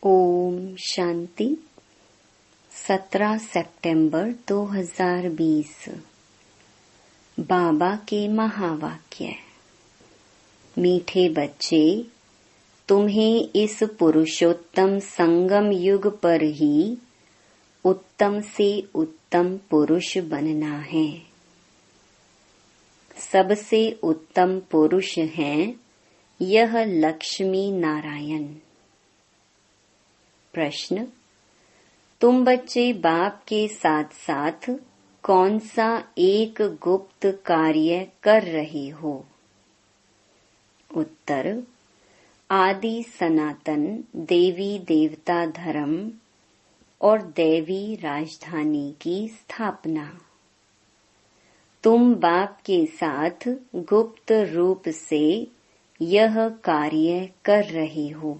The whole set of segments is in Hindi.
ओम शांति। 17 सितंबर 2020। बाबा के महावाक्य। मीठे बच्चे, तुम्हें इस पुरुषोत्तम संगम युग पर ही उत्तम से उत्तम पुरुष बनना है। सबसे उत्तम पुरुष हैं यह लक्ष्मी नारायण। प्रश्न: तुम बच्चे बाप के साथ साथ कौन सा एक गुप्त कार्य कर रहे हो? उत्तर: आदि सनातन देवी देवता धर्म और दैवी राजधानी की स्थापना। तुम बाप के साथ गुप्त रूप से यह कार्य कर रहे हो।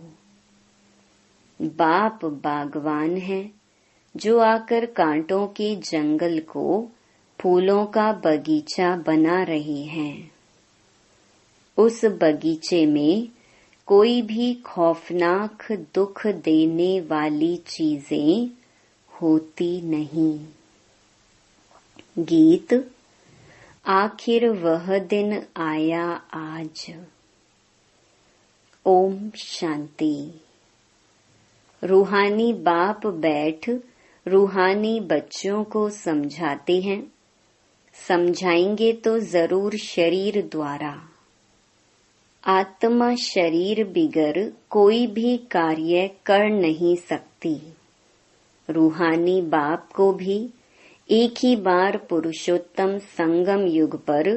बाप बागवान है जो आकर कांटों के जंगल को फूलों का बगीचा बना रहे हैं। उस बगीचे में कोई भी खौफनाक दुख देने वाली चीजें होती नहीं। गीत। आखिर वह दिन आया आज। ओम शांति। रूहानी बाप बैठ रूहानी बच्चों को समझाते हैं। समझाएंगे तो जरूर शरीर द्वारा। आत्मा शरीर बिगर कोई भी कार्य कर नहीं सकती। रूहानी बाप को भी एक ही बार पुरुषोत्तम संगम युग पर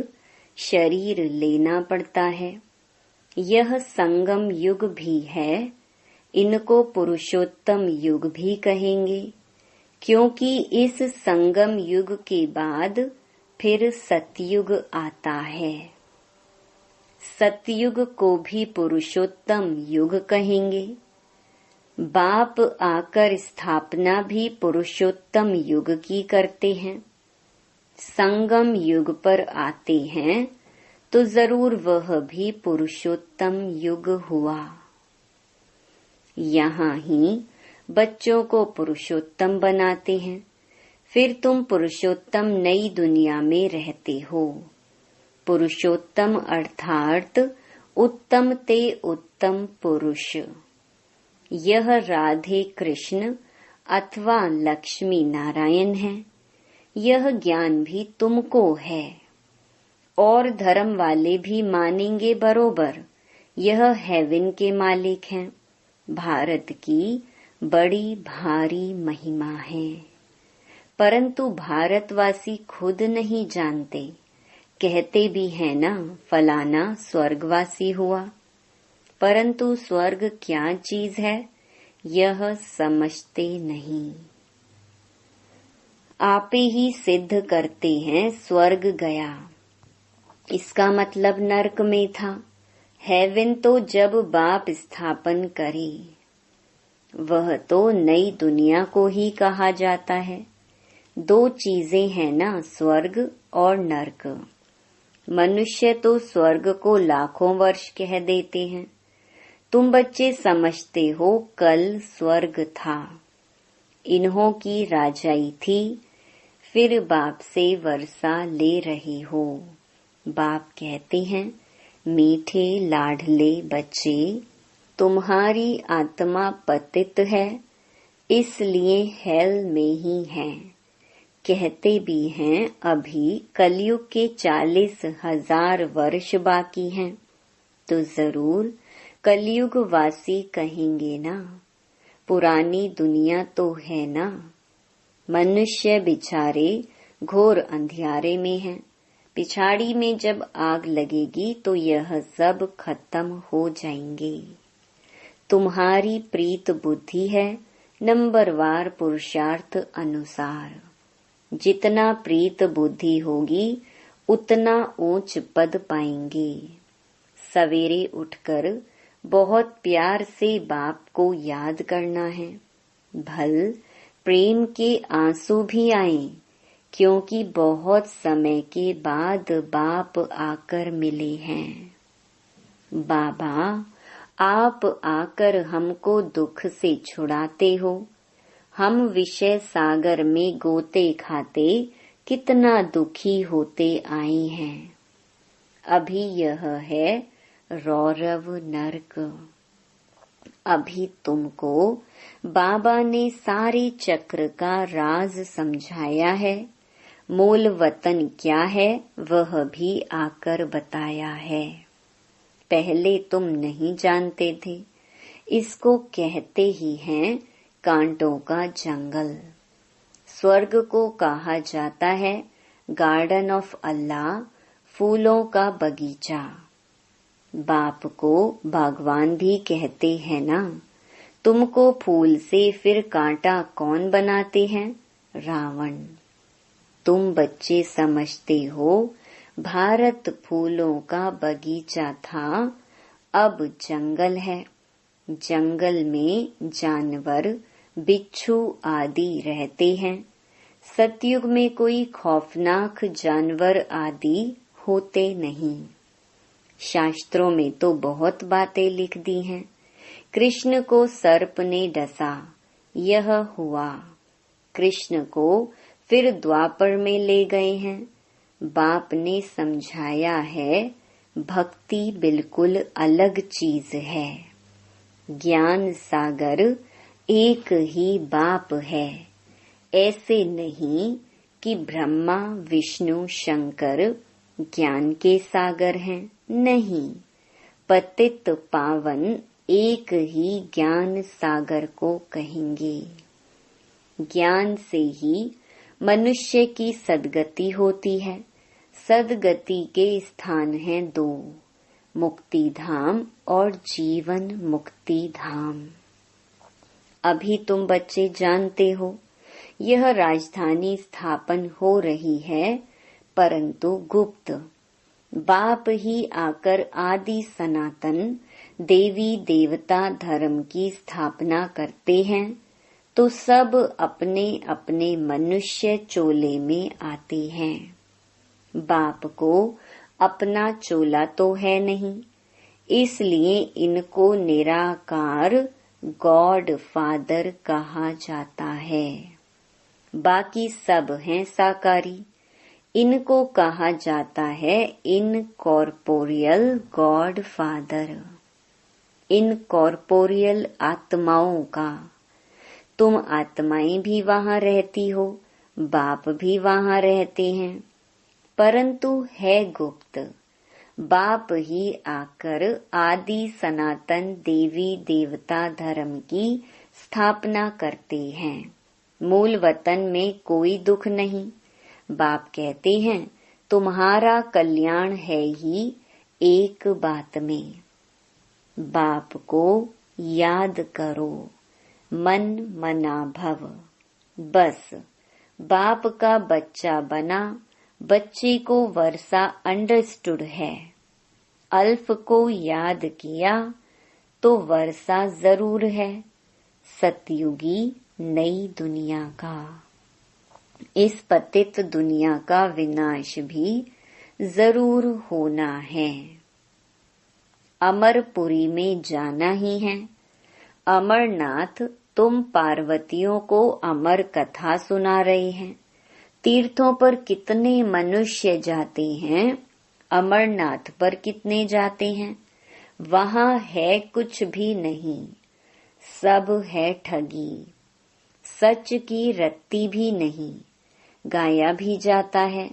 शरीर लेना पड़ता है। यह संगम युग भी है, इनको पुरुषोत्तम युग भी कहेंगे, क्योंकि इस संगम युग के बाद फिर सतयुग आता है। सतयुग को भी पुरुषोत्तम युग कहेंगे। बाप आकर स्थापना भी पुरुषोत्तम युग की करते हैं। संगम युग पर आते हैं तो जरूर वह भी पुरुषोत्तम युग हुआ। यहाँ ही बच्चों को पुरुषोत्तम बनाते हैं। फिर तुम पुरुषोत्तम नई दुनिया में रहते हो। पुरुषोत्तम अर्थात उत्तम ते उत्तम पुरुष। यह राधे कृष्ण अथवा लक्ष्मी नारायण है। यह ज्ञान भी तुमको है और धर्म वाले भी मानेंगे बरोबर। यह हेवन के मालिक हैं। भारत की बड़ी भारी महिमा है, परंतु भारतवासी खुद नहीं जानते। कहते भी है ना, फलाना स्वर्गवासी हुआ, परंतु स्वर्ग क्या चीज है यह समझते नहीं। आपे ही सिद्ध करते हैं स्वर्ग गया, इसका मतलब नरक में था। हेवन तो जब बाप स्थापन करे, वह तो नई दुनिया को ही कहा जाता है। दो चीजें हैं ना, स्वर्ग और नरक। मनुष्य तो स्वर्ग को लाखों वर्ष कह देते हैं। तुम बच्चे समझते हो कल स्वर्ग था, इन्हों की राजाई थी, फिर बाप से वर्षा ले रही हो। बाप कहते हैं, मीठे लाडले बच्चे, तुम्हारी आत्मा पतित है, इसलिए हेल में ही है। कहते भी हैं अभी कलयुग के 40,000 वर्ष बाकी हैं, तो जरूर कलयुग वासी कहेंगे ना। पुरानी दुनिया तो है ना। मनुष्य बिचारे घोर अंधियारे में हैं। पिछाड़ी में जब आग लगेगी तो यह सब खत्म हो जाएंगे। तुम्हारी प्रीत बुद्धि है नंबरवार पुरुषार्थ अनुसार। जितना प्रीत बुद्धि होगी उतना ऊंच पद पाएंगे। सवेरे उठकर बहुत प्यार से बाप को याद करना है। भल प्रेम के आंसू भी आए, क्योंकि बहुत समय के बाद बाप आकर मिले हैं। बाबा आप आकर हमको दुख से छुड़ाते हो। हम विषय सागर में गोते खाते कितना दुखी होते आए हैं। अभी यह है रौरव नरक। अभी तुमको बाबा ने सारे चक्र का राज समझाया है। मूल वतन क्या है वह भी आकर बताया है। पहले तुम नहीं जानते थे। इसको कहते ही हैं कांटों का जंगल। स्वर्ग को कहा जाता है गार्डन ऑफ अल्लाह, फूलों का बगीचा। बाप को भगवान भी कहते हैं ना। तुमको फूल से फिर कांटा कौन बनाते हैं? रावण। तुम बच्चे समझते हो भारत फूलों का बगीचा था, अब जंगल है। जंगल में जानवर, बिच्छू आदि रहते हैं। सतयुग में कोई खौफनाक जानवर आदि होते नहीं। शास्त्रों में तो बहुत बातें लिख दी हैं। कृष्ण को सर्प ने डसा, यह हुआ। कृष्ण को फिर द्वापर में ले गए हैं। बाप ने समझाया है भक्ति बिल्कुल अलग चीज है। ज्ञान सागर एक ही बाप है। ऐसे नहीं कि ब्रह्मा विष्णु शंकर ज्ञान के सागर हैं। नहीं, पतित पावन एक ही ज्ञान सागर को कहेंगे। ज्ञान से ही मनुष्य की सद्गति होती है। सद्गति के स्थान हैं दो, मुक्ति धाम और जीवन मुक्ति धाम। अभी तुम बच्चे जानते हो यह राजधानी स्थापन हो रही है, परंतु गुप्त। बाप ही आकर आदि सनातन देवी देवता धर्म की स्थापना करते हैं, तो सब अपने अपने मनुष्य चोले में आते हैं। बाप को अपना चोला तो है नहीं, इसलिए इनको निराकार गॉड फादर कहा जाता है। बाकी सब हैं साकारी। इनको कहा जाता है इनकॉर्पोरियल गॉड फादर। इनकॉर्पोरियल आत्माओं का। तुम आत्माएं भी वहाँ रहती हो, बाप भी वहाँ रहते हैं, परंतु है गुप्त। बाप ही आकर आदि सनातन देवी देवता धर्म की स्थापना करते हैं। मूल वतन में कोई दुख नहीं। बाप कहते हैं तुम्हारा कल्याण है ही एक बात में। बाप को याद करो, मन मना भव। बस बाप का बच्चा बना, बच्चे को वर्षा अंडरस्टूड है। अल्फ को याद किया तो वर्षा जरूर है। सतयुगी नई दुनिया का। इस पतित दुनिया का विनाश भी जरूर होना है। अमरपुरी में जाना ही है। अमरनाथ, तुम पार्वतियों को अमर कथा सुना रहे हैं। तीर्थों पर कितने मनुष्य जाते हैं, अमरनाथ पर कितने जाते हैं? वहाँ है कुछ भी नहीं, सब है ठगी। सच की रत्ती भी नहीं। गाया भी जाता है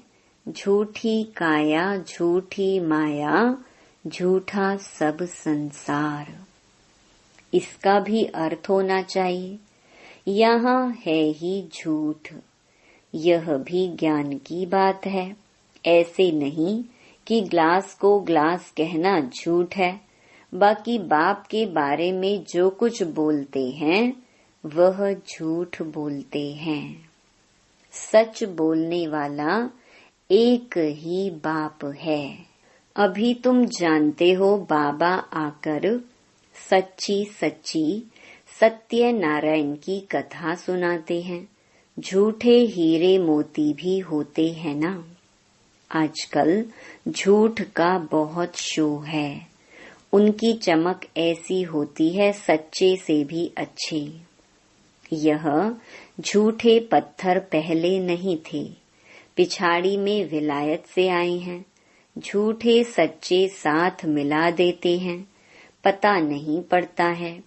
झूठी काया, झूठी माया, झूठा सब संसार। इसका भी अर्थ होना चाहिए। यहाँ है ही झूठ। यह भी ज्ञान की बात है। ऐसे नहीं कि ग्लास को ग्लास कहना झूठ है, बाकी बाप के बारे में जो कुछ बोलते हैं वह झूठ बोलते हैं। सच बोलने वाला एक ही बाप है। अभी तुम जानते हो बाबा आकर सच्ची सच्ची सत्यनारायण की कथा सुनाते हैं। झूठे हीरे मोती भी होते हैं ना। आजकल झूठ का बहुत शो है उनकी चमक ऐसी होती है सच्चे से भी अच्छे। यह झूठे पत्थर पहले नहीं थे, पिछाड़ी में विलायत से आए हैं। झूठे सच्चे साथ मिला देते हैं, पता नहीं पड़ता है।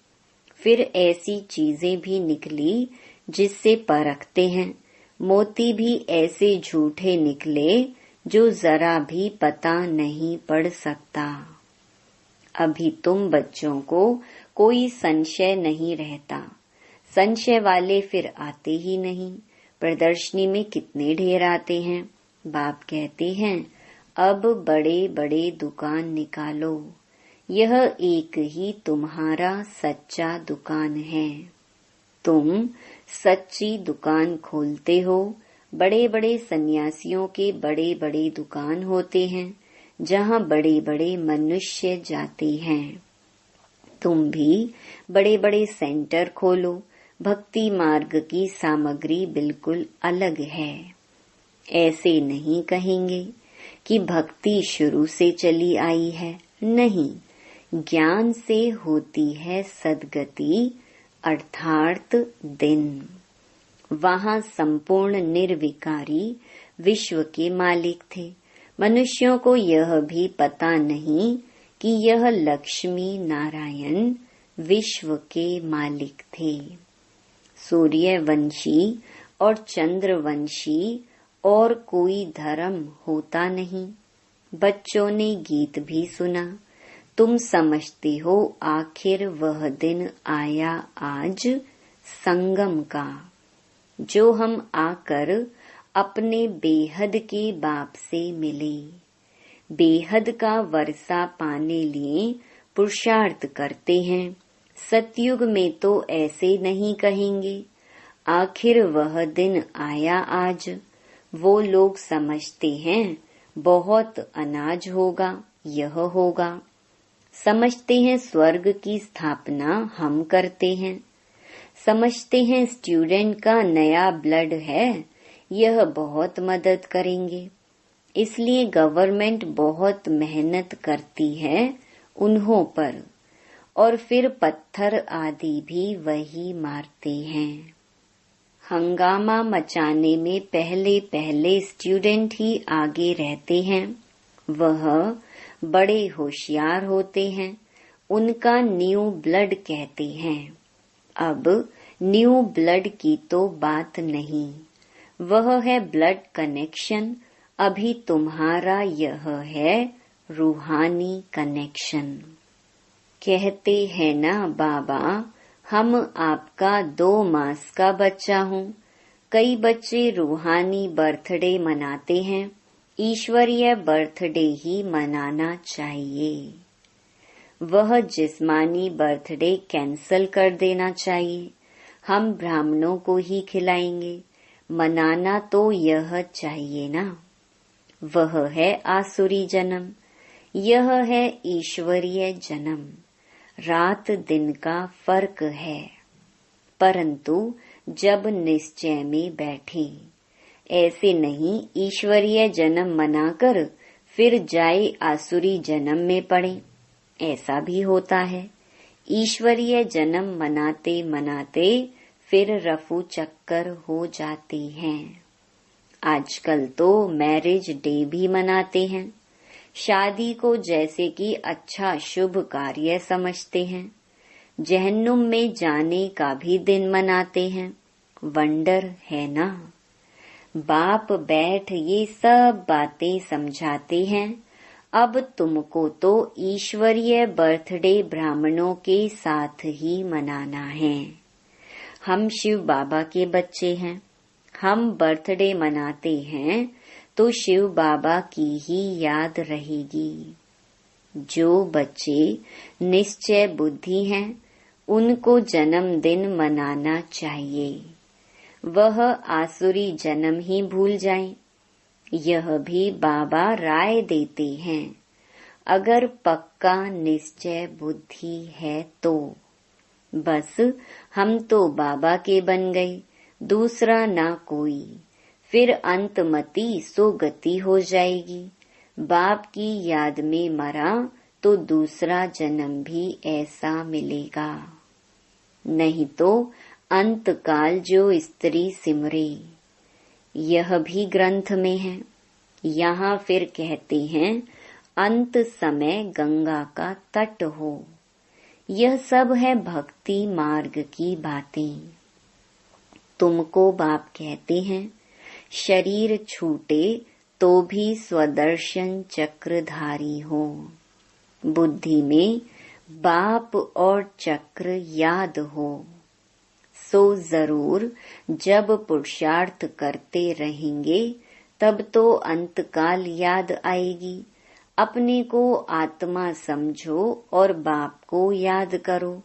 फिर ऐसी चीजें भी निकली जिससे परखते हैं। मोती भी ऐसे झूठे निकले जो जरा भी पता नहीं पड़ सकता। अभी तुम बच्चों को कोई संशय नहीं रहता। संशय वाले फिर आते ही नहीं। प्रदर्शनी में कितने ढेर आते हैं। बाप कहते हैं अब बड़े बड़े दुकान निकालो, यह एक ही तुम्हारा सच्चा दुकान है। तुम सच्ची दुकान खोलते हो। बड़े बड़े सन्यासियों के बड़े बड़े दुकान होते हैं जहाँ बड़े बड़े मनुष्य जाते हैं। तुम भी बड़े बड़े सेंटर खोलो। भक्ति मार्ग की सामग्री बिल्कुल अलग है। ऐसे नहीं कहेंगे कि भक्ति शुरू से चली आई है, नहीं, ज्ञान से होती है सद्गति अर्थात दिन। वहाँ संपूर्ण निर्विकारी विश्व के मालिक थे। मनुष्यों को यह भी पता नहीं कि यह लक्ष्मी नारायण विश्व के मालिक थे। सूर्यवंशी और चंद्रवंशी और कोई धर्म होता नहीं। बच्चों ने गीत भी सुना। तुम समझते हो आखिर वह दिन आया आज संगम का, जो हम आकर अपने बेहद के बाप से मिले। बेहद का वर्षा पाने लिए पुरुषार्थ करते हैं। सतयुग में तो ऐसे नहीं कहेंगे आखिर वह दिन आया आज। वो लोग समझते हैं बहुत अनाज होगा, यह होगा। समझते हैं स्वर्ग की स्थापना हम करते हैं। समझते हैं स्टूडेंट का नया ब्लड है, यह बहुत मदद करेंगे। इसलिए गवर्नमेंट बहुत मेहनत करती है उन्हों पर, और फिर पत्थर आदि भी वही मारते हैं। हंगामा मचाने में पहले पहले स्टूडेंट ही आगे रहते हैं। वह बड़े होशियार होते हैं। उनका न्यू ब्लड कहते हैं। अब न्यू ब्लड की तो बात नहीं, वह है ब्लड कनेक्शन। अभी तुम्हारा यह है रूहानी कनेक्शन। कहते हैं ना बाबा, हम आपका 2 मास का बच्चा हूँ। कई बच्चे रूहानी बर्थडे मनाते हैं। ईश्वरीय बर्थडे ही मनाना चाहिए। वह जिस्मानी बर्थडे कैंसल कर देना चाहिए। हम ब्राह्मणों को ही खिलाएंगे। मनाना तो यह चाहिए ना। वह है आसुरी जन्म, यह है ईश्वरीय जन्म। रात दिन का फर्क है, परंतु जब निश्चय में बैठे, ऐसे नहीं ईश्वरीय जन्म मनाकर फिर जाए आसुरी जन्म में पड़े। ऐसा भी होता है। ईश्वरीय जन्म मनाते मनाते फिर रफू चक्कर हो जाते हैं। आजकल तो मैरिज डे भी मनाते हैं। शादी को जैसे कि अच्छा शुभ कार्य समझते हैं। जहन्नुम में जाने का भी दिन मनाते हैं। वंडर है ना। बाप बैठ ये सब बातें समझाते हैं। अब तुमको तो ईश्वरीय बर्थडे ब्राह्मणों के साथ ही मनाना है। हम शिव बाबा के बच्चे हैं। हम बर्थडे मनाते हैं तो शिव बाबा की ही याद रहेगी। जो बच्चे निश्चय बुद्धि हैं, उनको जन्मदिन मनाना चाहिए। वह आसुरी जन्म ही भूल जाएं। यह भी बाबा राय देते हैं। अगर पक्का निश्चय बुद्धि है तो बस हम तो बाबा के बन गए, दूसरा ना कोई। फिर अंतमति सो गति हो जाएगी। बाप की याद में मरा तो दूसरा जन्म भी ऐसा मिलेगा। नहीं तो अंतकाल जो स्त्री सिमरे, यह भी ग्रंथ में है। यहाँ फिर कहते हैं अंत समय गंगा का तट हो। यह सब है भक्ति मार्ग की बातें। तुमको बाप कहते हैं शरीर छूटे तो भी स्वदर्शन चक्रधारी हो। बुद्धि में बाप और चक्र याद हो, सो जरूर जब पुरुषार्थ करते रहेंगे तब तो अंतकाल याद आएगी। अपने को आत्मा समझो और बाप को याद करो,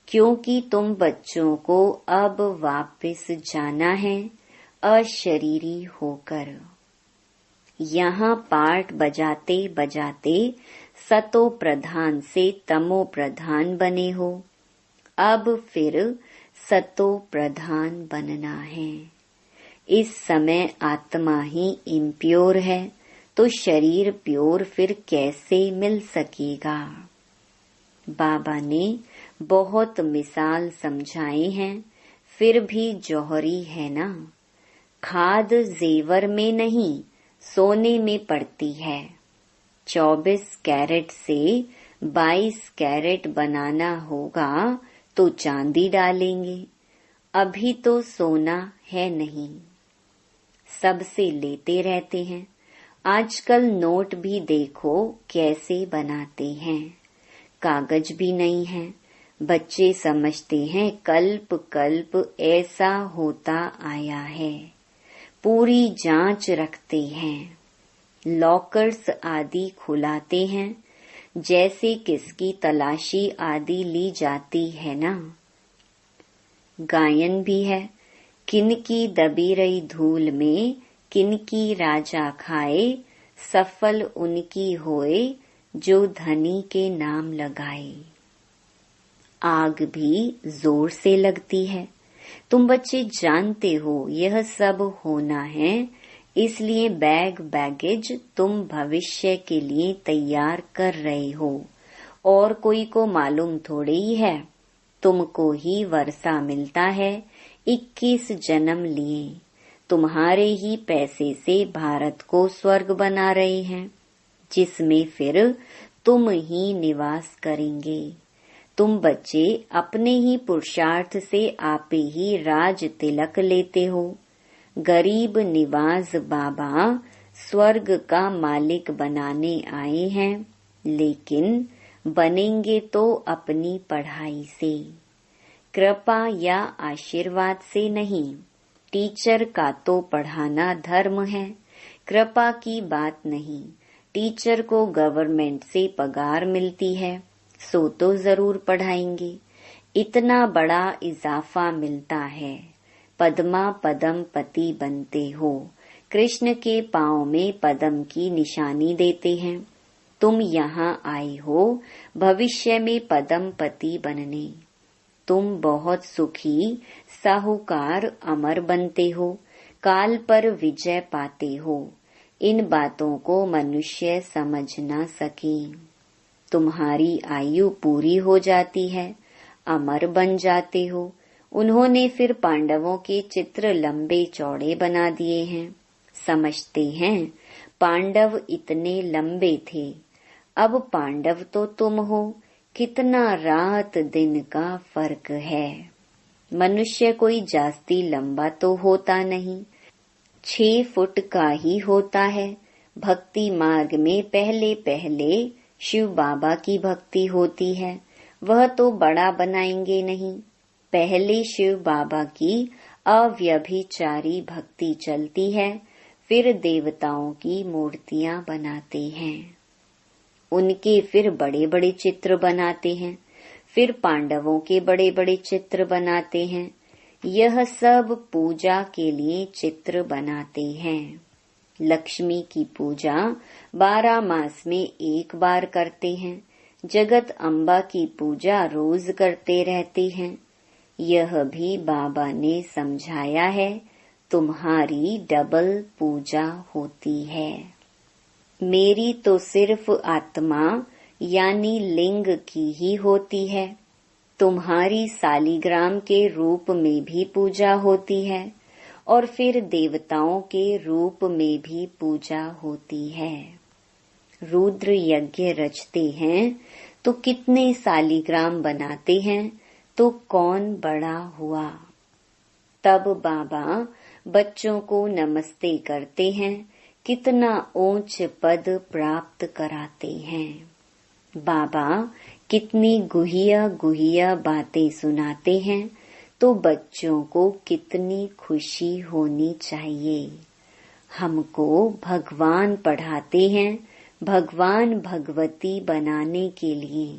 क्योंकि तुम बच्चों को अब वापस जाना है अशरीरी होकर। यहाँ पाठ बजाते बजाते सतो प्रधान से तमो प्रधान बने हो। अब फिर सतो प्रधान बनना है। इस समय आत्मा ही इम्प्योर है तो शरीर प्योर फिर कैसे मिल सकेगा। बाबा ने बहुत मिसाल समझाए हैं, फिर भी जौहरी है ना। खाद जेवर में नहीं सोने में पड़ती है। 24 कैरेट से 22 कैरेट बनाना होगा तो चांदी डालेंगे, अभी तो सोना है नहीं। सबसे लेते रहते हैं। आजकल नोट भी देखो कैसे बनाते हैं, कागज भी नहीं है। बच्चे समझते हैं कल्प कल्प ऐसा होता आया है। पूरी जांच रखते हैं। लॉकर्स आदि खुलाते हैं, जैसे किसकी तलाशी आदि ली जाती है ना। गायन भी है, किनकी दबी रही धूल में किनकी राजा खाए, सफल उनकी होए जो धनी के नाम लगाए। आग भी जोर से लगती है। तुम बच्चे जानते हो यह सब होना है, इसलिए बैग बैगेज तुम भविष्य के लिए तैयार कर रहे हो। और कोई को मालूम थोड़ी ही है, तुमको ही वर्षा मिलता है। 21 जन्म लिए तुम्हारे ही पैसे से भारत को स्वर्ग बना रहे हैं, जिसमें फिर तुम ही निवास करेंगे। तुम बच्चे अपने ही पुरुषार्थ से आपे ही राज तिलक लेते हो। गरीब निवाज बाबा स्वर्ग का मालिक बनाने आए हैं, लेकिन बनेंगे तो अपनी पढ़ाई से, कृपा या आशीर्वाद से नहीं। टीचर का तो पढ़ाना धर्म है, कृपा की बात नहीं। टीचर को गवर्नमेंट से पगार मिलती है, सो तो जरूर पढ़ाएंगे। इतना बड़ा इजाफा मिलता है, पद्मा पदम पति बनते हो। कृष्ण के पांव में पदम की निशानी देते हैं। तुम यहाँ आए हो भविष्य में पदम पति बनने। तुम बहुत सुखी साहूकार अमर बनते हो, काल पर विजय पाते हो। इन बातों को मनुष्य समझ न सके। तुम्हारी आयु पूरी हो जाती है, अमर बन जाते हो। उन्होंने फिर पांडवों के चित्र लंबे चौड़े बना दिए हैं। समझते हैं पांडव इतने लंबे थे, अब पांडव तो तुम हो। कितना रात दिन का फर्क है। मनुष्य कोई जास्ती लंबा तो होता नहीं, 6 फुट का ही होता है। भक्ति मार्ग में पहले पहले शिव बाबा की भक्ति होती है, वह तो बड़ा बनाएंगे नहीं। पहले शिव बाबा की अव्यभिचारी भक्ति चलती है, फिर देवताओं की मूर्तियां बनाते हैं। उनके फिर बड़े बड़े चित्र बनाते हैं, फिर पांडवों के बड़े बड़े चित्र बनाते हैं। यह सब पूजा के लिए चित्र बनाते हैं। लक्ष्मी की पूजा 12 मास में एक बार करते हैं। जगत अम्बा की पूजा रोज करते रहते हैं। यह भी बाबा ने समझाया है, तुम्हारी डबल पूजा होती है। मेरी तो सिर्फ आत्मा यानी लिंग की ही होती है। तुम्हारी सालिग्राम के रूप में भी पूजा होती है और फिर देवताओं के रूप में भी पूजा होती है। रुद्र यज्ञ रचते हैं तो कितने सालिग्राम बनाते हैं तो कौन बड़ा हुआ। तब बाबा बच्चों को नमस्ते करते हैं, कितना ऊंच पद प्राप्त कराते हैं। बाबा कितनी गुहिया गुहिया बातें सुनाते हैं तो बच्चों को कितनी खुशी होनी चाहिए। हमको भगवान पढ़ाते हैं भगवान भगवती बनाने के लिए,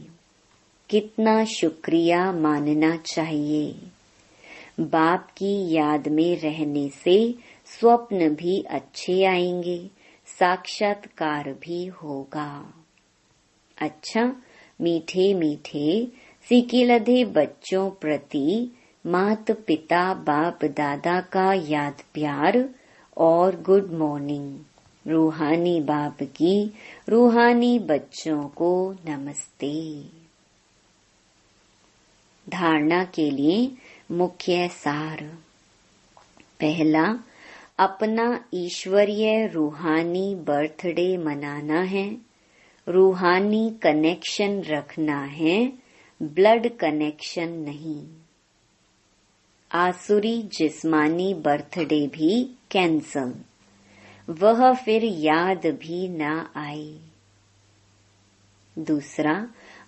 कितना शुक्रिया मानना चाहिए। बाप की याद में रहने से स्वप्न भी अच्छे आएंगे, साक्षात्कार भी होगा। अच्छा, मीठे मीठे सिकिलधे बच्चों प्रति माता पिता बाप दादा का याद प्यार और गुड मॉर्निंग। रूहानी बाप की रूहानी बच्चों को नमस्ते। धारणा के लिए मुख्य सार। पहला, अपना ईश्वरीय रूहानी बर्थडे मनाना है, रूहानी कनेक्शन रखना है, ब्लड कनेक्शन नहीं। आसुरी जिस्मानी बर्थडे भी कैंसल, वह फिर याद भी ना आए। दूसरा,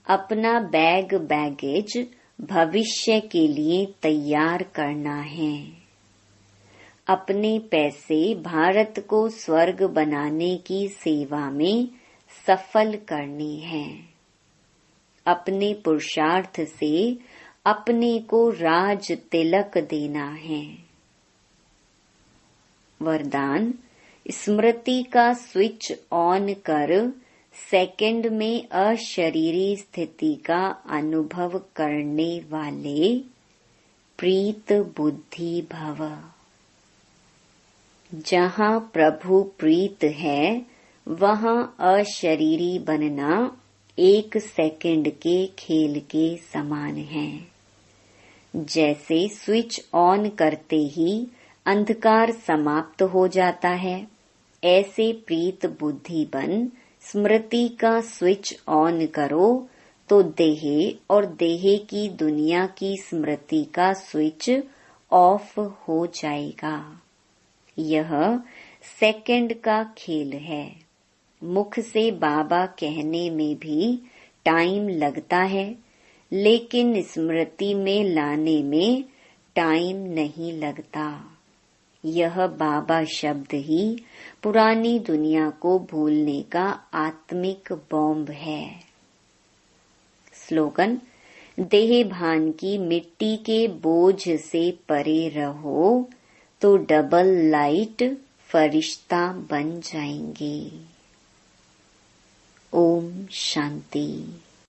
अपना बैगेज भविष्य के लिए तैयार करना है। अपने पैसे भारत को स्वर्ग बनाने की सेवा में सफल करने हैं। अपने पुरुषार्थ से अपने को राज तिलक देना है। वरदान, स्मृति का स्विच ऑन कर सेकंड में अशरीरी स्थिति का अनुभव करने वाले प्रीत बुद्धि भव। जहाँ प्रभु प्रीत है वहाँ अशरीरी बनना एक सेकंड के खेल के समान है। जैसे स्विच ऑन करते ही अंधकार समाप्त हो जाता है, ऐसे प्रीत बुद्धि बन स्मृति का स्विच ऑन करो तो देह और देह की दुनिया की स्मृति का स्विच ऑफ हो जाएगा। यह सेकंड का खेल है। मुख से बाबा कहने में भी टाइम लगता है, लेकिन स्मृति में लाने में टाइम नहीं लगता। यह बाबा शब्द ही पुरानी दुनिया को भूलने का आत्मिक बॉम्ब है। स्लोगन, देह भान की मिट्टी के बोझ से परे रहो तो डबल लाइट फरिश्ता बन जाएंगे। ओम शांति।